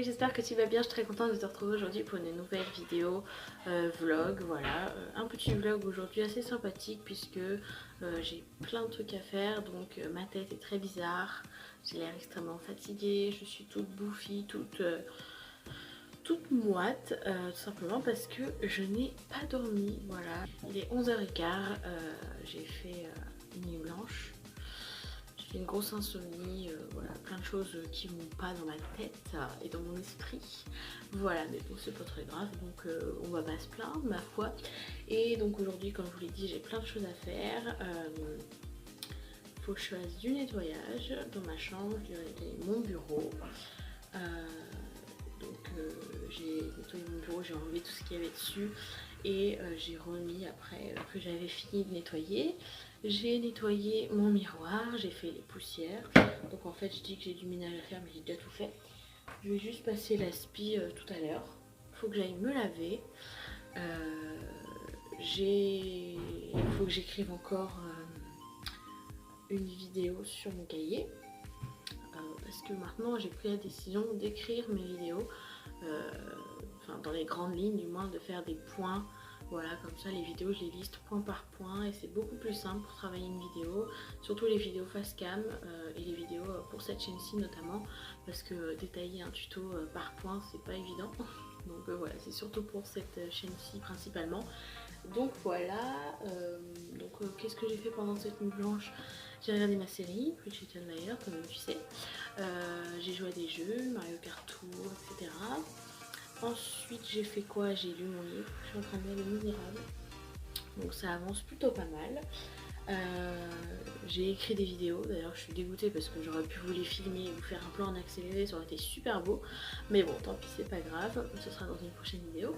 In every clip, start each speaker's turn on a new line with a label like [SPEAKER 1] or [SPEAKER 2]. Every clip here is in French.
[SPEAKER 1] j'espère que tu vas bien. Je suis très contente de te retrouver aujourd'hui pour une nouvelle vidéo vlog. Voilà, un petit vlog aujourd'hui assez sympathique puisque j'ai plein de trucs à faire. Donc ma tête est très bizarre, j'ai l'air extrêmement fatiguée, je suis toute bouffie, toute moite, tout simplement parce que je n'ai pas dormi. Voilà, il est 11h15, j'ai fait une nuit blanche. J'ai une grosse insomnie, voilà, plein de choses qui vont pas dans ma tête et dans mon esprit. Voilà, mais bon, c'est pas très grave, donc on va pas se plaindre, ma foi. Et donc aujourd'hui, comme je vous l'ai dit, j'ai plein de choses à faire. Faut que je fasse du nettoyage dans ma chambre, je dois nettoyer mon bureau. J'ai nettoyé mon bureau, j'ai enlevé tout ce qu'il y avait dessus et j'ai remis après que j'avais fini de nettoyer. J'ai nettoyé mon miroir, j'ai fait les poussières. Donc en fait je dis que j'ai du ménage à faire mais j'ai déjà tout fait. Je vais juste passer l'aspi tout à l'heure. Il faut que j'aille me laver. Il faut que j'écrive encore une vidéo sur mon cahier. Parce que maintenant j'ai pris la décision d'écrire mes vidéos. Enfin dans les grandes lignes du moins, de faire des points. Voilà, comme ça les vidéos je les liste point par point et c'est beaucoup plus simple pour travailler une vidéo, surtout les vidéos face cam et les vidéos pour cette chaîne-ci notamment, parce que détailler un tuto par point c'est pas évident. Donc voilà, c'est surtout pour cette chaîne-ci principalement. Donc voilà, qu'est-ce que j'ai fait pendant cette nuit blanche? J'ai regardé ma série, Pretty Little Liars, comme tu sais. J'ai joué à des jeux, Mario Kart Tour, etc. Ensuite j'ai fait quoi? J'ai lu mon livre, je suis en train de lire Les Misérables. Donc ça avance plutôt pas mal. J'ai écrit des vidéos, d'ailleurs je suis dégoûtée parce que j'aurais pu vous les filmer et vous faire un plan en accéléré, ça aurait été super beau. Mais bon, tant pis, c'est pas grave, ce sera dans une prochaine vidéo.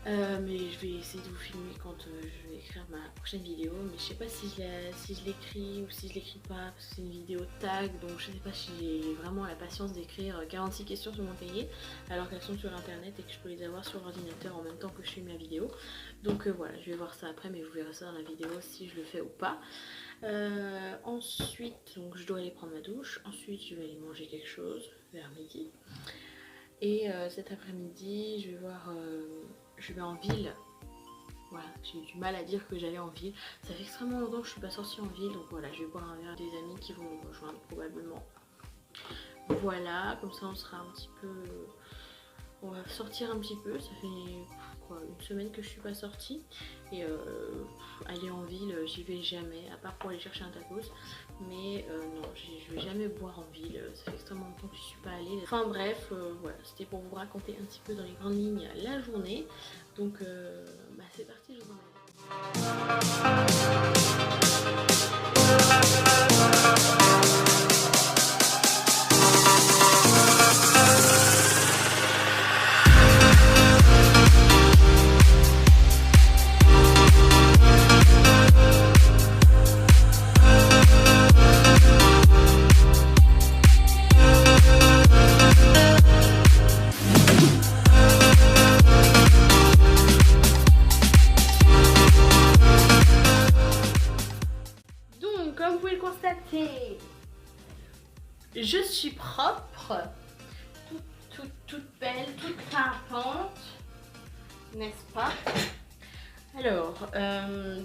[SPEAKER 1] Mais je vais essayer de vous filmer quand je vais écrire ma prochaine vidéo, mais je sais pas si je l'écris ou si je l'écris pas, parce que c'est une vidéo tag, donc je sais pas si j'ai vraiment la patience d'écrire 46 questions sur mon cahier alors qu'elles sont sur internet et que je peux les avoir sur l'ordinateur en même temps que je filme ma vidéo. Donc voilà, je vais voir ça après, mais vous verrez ça dans la vidéo si je le fais ou pas. Ensuite, donc je dois aller prendre ma douche, ensuite je vais aller manger quelque chose vers midi. Et cet après-midi, je vais voir, je vais en ville. Voilà, j'ai eu du mal à dire que j'allais en ville. Ça fait extrêmement longtemps que je suis pas sortie en ville, donc voilà, je vais boire un verre des amis qui vont me rejoindre probablement. Voilà, comme ça on sera un petit peu... On va sortir un petit peu, ça fait quoi, une semaine que je suis pas sortie. Et aller en ville, j'y vais jamais, à part pour aller chercher un tacos. Mais non, je vais jamais boire en ville, ça fait extrêmement longtemps que je suis pas allée. Enfin bref, voilà, c'était pour vous raconter un petit peu dans les grandes lignes la journée. Donc bah, c'est parti, je vous emmène. Comme vous pouvez le constater, je suis propre, toute belle, toute pimpante, n'est-ce pas? Alors,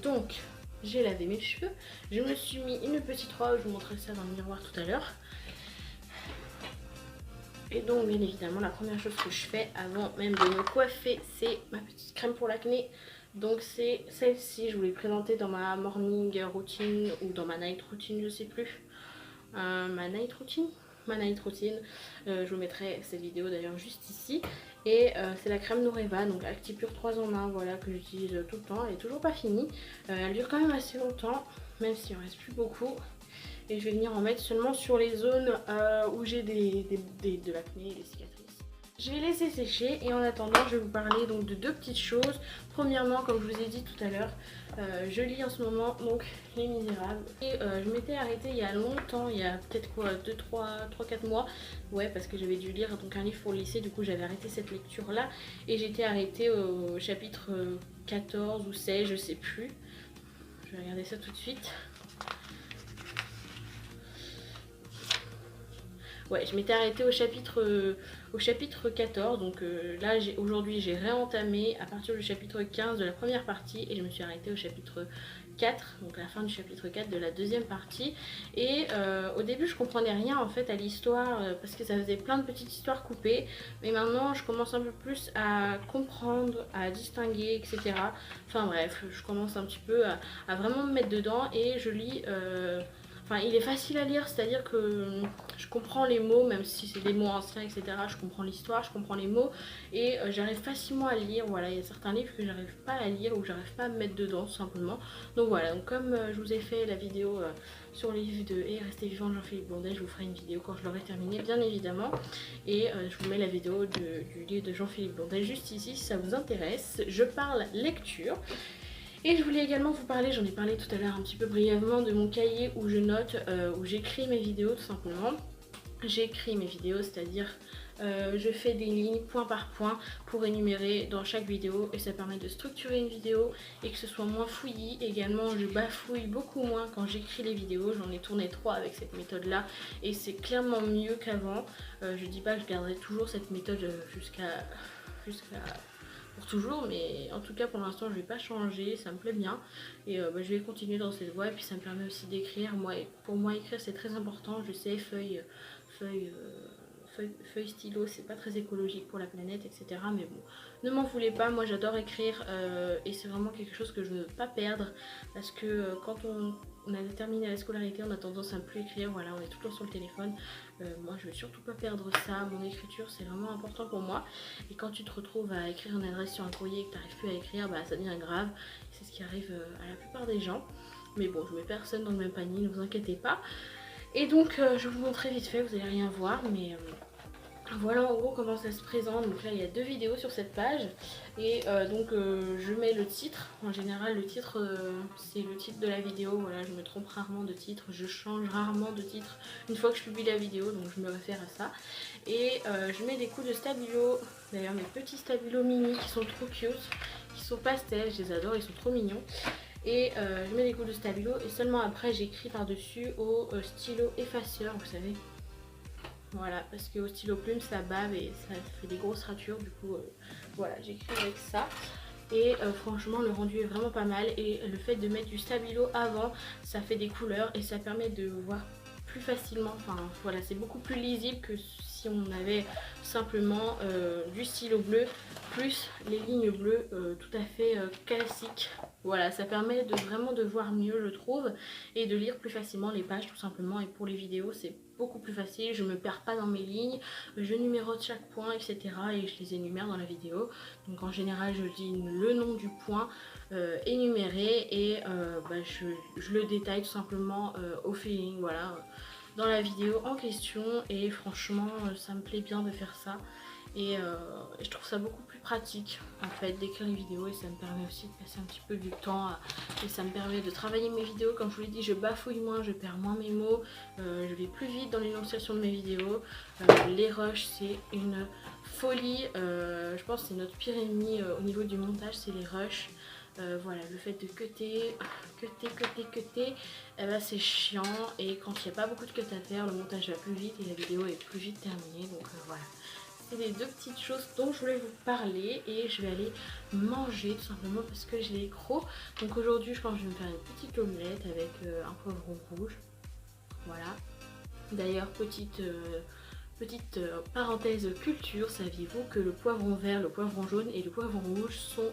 [SPEAKER 1] donc, j'ai lavé mes cheveux, je me suis mis une petite robe, je vous montrerai ça dans le miroir tout à l'heure. Et donc, bien évidemment, la première chose que je fais avant même de me coiffer, c'est ma petite crème pour l'acné. Donc c'est celle-ci, je vous l'ai présentée dans ma morning routine ou dans ma night routine, je sais plus. Ma night routine, je vous mettrai cette vidéo d'ailleurs juste ici. Et c'est la crème Noreva, donc Actipure 3 en 1, voilà, que j'utilise tout le temps. Elle est toujours pas finie, elle dure quand même assez longtemps, même s'il en reste plus beaucoup. Et je vais venir en mettre seulement sur les zones où j'ai de l'acné et des cicatrices. Je vais laisser sécher et en attendant je vais vous parler donc de deux petites choses. Premièrement, comme je vous ai dit tout à l'heure, je lis en ce moment donc Les Misérables. Et je m'étais arrêtée il y a longtemps, il y a peut-être quoi, 3-4 mois. Ouais, parce que j'avais dû lire donc un livre pour le lycée, du coup j'avais arrêté cette lecture là. Et j'étais arrêtée au chapitre 14 ou 16, je sais plus. Je vais regarder ça tout de suite. Ouais, je m'étais arrêtée au chapitre au chapitre 14. Donc là aujourd'hui j'ai réentamé à partir du chapitre 15 de la première partie et je me suis arrêtée au chapitre 4, donc la fin du chapitre 4 de la deuxième partie. Et au début je comprenais rien en fait à l'histoire parce que ça faisait plein de petites histoires coupées, mais maintenant je commence un peu plus à comprendre, à distinguer, etc. Enfin bref, je commence un petit peu à vraiment me mettre dedans et je lis. Enfin, il est facile à lire, c'est-à-dire que je comprends les mots, même si c'est des mots anciens, etc. Je comprends l'histoire, je comprends les mots et j'arrive facilement à lire. Voilà, il y a certains livres que j'arrive pas à lire ou que j'arrive pas à me mettre dedans, tout simplement. Donc voilà, donc comme je vous ai fait la vidéo sur les livres de Et rester vivant de Jean-Philippe Blondel, je vous ferai une vidéo quand je l'aurai terminé, bien évidemment. Et je vous mets la vidéo du livre de Jean-Philippe Blondel juste ici si ça vous intéresse. Je parle lecture. Et je voulais également vous parler, j'en ai parlé tout à l'heure un petit peu brièvement, de mon cahier où je note, où j'écris mes vidéos tout simplement. J'écris mes vidéos, c'est-à-dire je fais des lignes point par point pour énumérer dans chaque vidéo et ça permet de structurer une vidéo et que ce soit moins fouillis. Également je bafouille beaucoup moins quand j'écris les vidéos, j'en ai tourné 3 avec cette méthode là et c'est clairement mieux qu'avant. Je dis pas que je garderai toujours cette méthode jusqu'à pour toujours, mais en tout cas pour l'instant je vais pas changer, ça me plaît bien et je vais continuer dans cette voie et puis ça me permet aussi d'écrire. Pour moi écrire c'est très important, je sais, feuille stylo c'est pas très écologique pour la planète, etc. Mais bon, ne m'en voulez pas, moi j'adore écrire et c'est vraiment quelque chose que je ne veux pas perdre parce que quand on a terminé la scolarité on a tendance à ne plus écrire, voilà, on est tout le temps sur le téléphone. Moi je veux surtout pas perdre ça, mon écriture c'est vraiment important pour moi et quand tu te retrouves à écrire une adresse sur un courrier et que tu n'arrives plus à écrire, bah ça devient grave, c'est ce qui arrive à la plupart des gens. Mais bon, je mets personne dans le même panier, ne vous inquiétez pas. Et donc je vais vous montrer vite fait, vous allez rien voir, mais voilà en gros comment ça se présente. Donc là il y a 2 vidéos sur cette page et je mets le titre. En général le titre c'est le titre de la vidéo, voilà, je me trompe rarement de titre, je change rarement de titre une fois que je publie la vidéo, donc je me réfère à ça. Et je mets des coups de stabilo, d'ailleurs mes petits stabilos mini qui sont trop cute, qui sont pastels, je les adore, ils sont trop mignons. Et je mets des coups de stabilo et seulement après j'écris par dessus au stylo effaceur, vous savez. Voilà, parce qu'au stylo plume ça bave et ça fait des grosses ratures, du coup voilà, j'écris avec ça. Et franchement le rendu est vraiment pas mal et le fait de mettre du stabilo avant ça fait des couleurs et ça permet de voir plus facilement, enfin voilà, c'est beaucoup plus lisible que si on avait simplement du stylo bleu plus les lignes bleues tout à fait classiques. Voilà, ça permet vraiment de voir mieux je trouve et de lire plus facilement les pages tout simplement. Et pour les vidéos c'est beaucoup plus facile, je me perds pas dans mes lignes, je numérote chaque point, etc. et je les énumère dans la vidéo. Donc en général je dis le nom du point énuméré et je le détaille tout simplement au feeling, voilà, dans la vidéo en question. Et franchement ça me plaît bien de faire ça et je trouve ça beaucoup plus pratique en fait d'écrire les vidéos et ça me permet aussi de passer un petit peu du temps et ça me permet de travailler mes vidéos. Comme je vous l'ai dit, je bafouille moins, je perds moins mes mots, je vais plus vite dans l'énonciation de mes vidéos. Les rushs c'est une folie, je pense que c'est notre pire ennemi au niveau du montage, c'est les rushs. Voilà, le fait de cutter, c'est chiant et quand il n'y a pas beaucoup de cut à faire, le montage va plus vite et la vidéo est plus vite terminée. Donc voilà, c'est les 2 petites choses dont je voulais vous parler et je vais aller manger tout simplement parce que j'ai les crocs. Donc aujourd'hui je pense que je vais me faire une petite omelette avec un poivron rouge, voilà. D'ailleurs petite parenthèse culture, saviez-vous que le poivron vert, le poivron jaune et le poivron rouge sont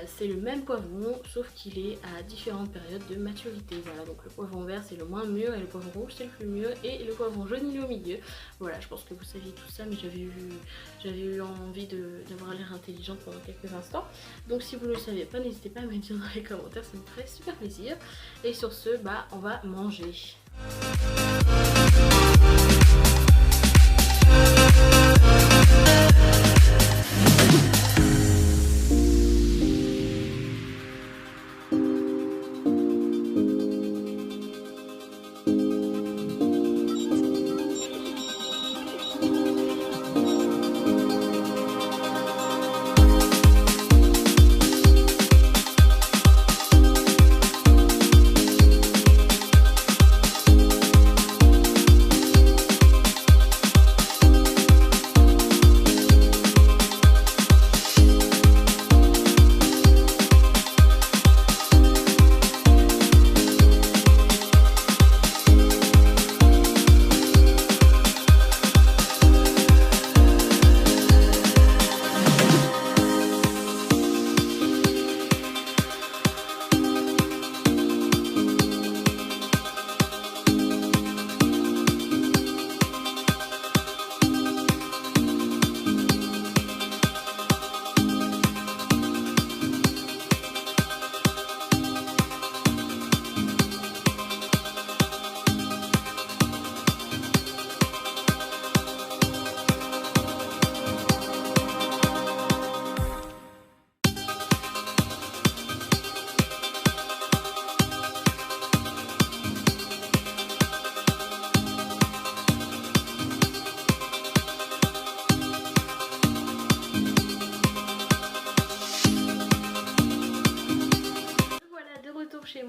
[SPEAKER 1] c'est le même poivron sauf qu'il est à différentes périodes de maturité. Voilà, donc le poivron vert c'est le moins mûr et le poivron rouge c'est le plus mûr et le poivron jaune il est au milieu. Voilà, je pense que vous saviez tout ça mais j'avais eu envie d'avoir l'air intelligente pendant quelques instants. Donc si vous ne le savez pas, n'hésitez pas à me le dire dans les commentaires, ça me ferait super plaisir. Et sur ce, on va manger.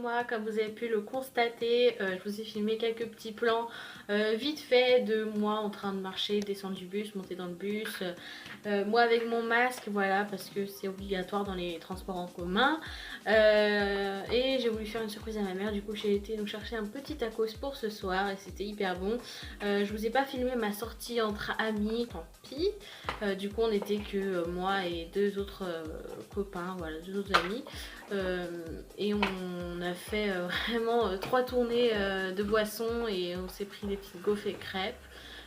[SPEAKER 1] moi comme vous avez pu le constater. Je vous ai filmé quelques petits plans vite fait de moi en train de marcher, descendre du bus, monter dans le bus, moi avec mon masque, voilà, parce que c'est obligatoire dans les transports en commun. Et j'ai voulu faire une surprise à ma mère, du coup j'ai été nous chercher un petit tacos pour ce soir et c'était hyper bon. Je vous ai pas filmé ma sortie entre amis, tant pis. Du coup on était que moi et deux autres copains, voilà, deux autres amis. Et on a fait vraiment 3 tournées de boissons et on s'est pris des petites gaufres et crêpes.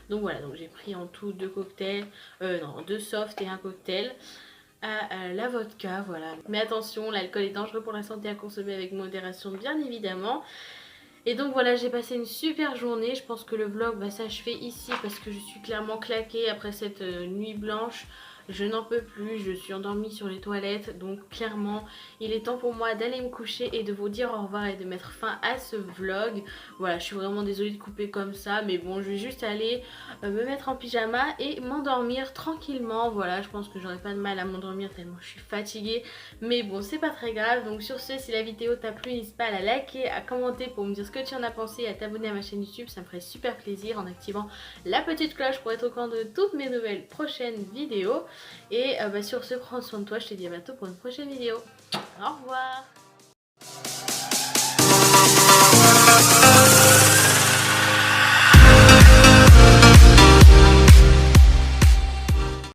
[SPEAKER 1] Donc voilà, donc j'ai pris en tout 2 cocktails, non 2 softs et un cocktail à la vodka, voilà. Mais attention, l'alcool est dangereux pour la santé, à consommer avec modération bien évidemment. Et donc voilà, j'ai passé une super journée. Je pense que le vlog va s'achever ici parce que je suis clairement claquée après cette nuit blanche. Je n'en peux plus, je suis endormie sur les toilettes. Donc clairement, il est temps pour moi d'aller me coucher et de vous dire au revoir et de mettre fin à ce vlog. Voilà, je suis vraiment désolée de couper comme ça. Mais bon, je vais juste aller me mettre en pyjama et m'endormir tranquillement. Voilà, je pense que j'aurai pas de mal à m'endormir tellement je suis fatiguée. Mais bon, c'est pas très grave. Donc sur ce, si la vidéo t'a plu, n'hésite pas à la liker, à commenter pour me dire ce que tu en as pensé et à t'abonner à ma chaîne YouTube. Ça me ferait super plaisir en activant la petite cloche pour être au courant de toutes mes nouvelles prochaines vidéos. Et sur ce, prends soin de toi, je te dis à bientôt pour une prochaine vidéo. Au revoir.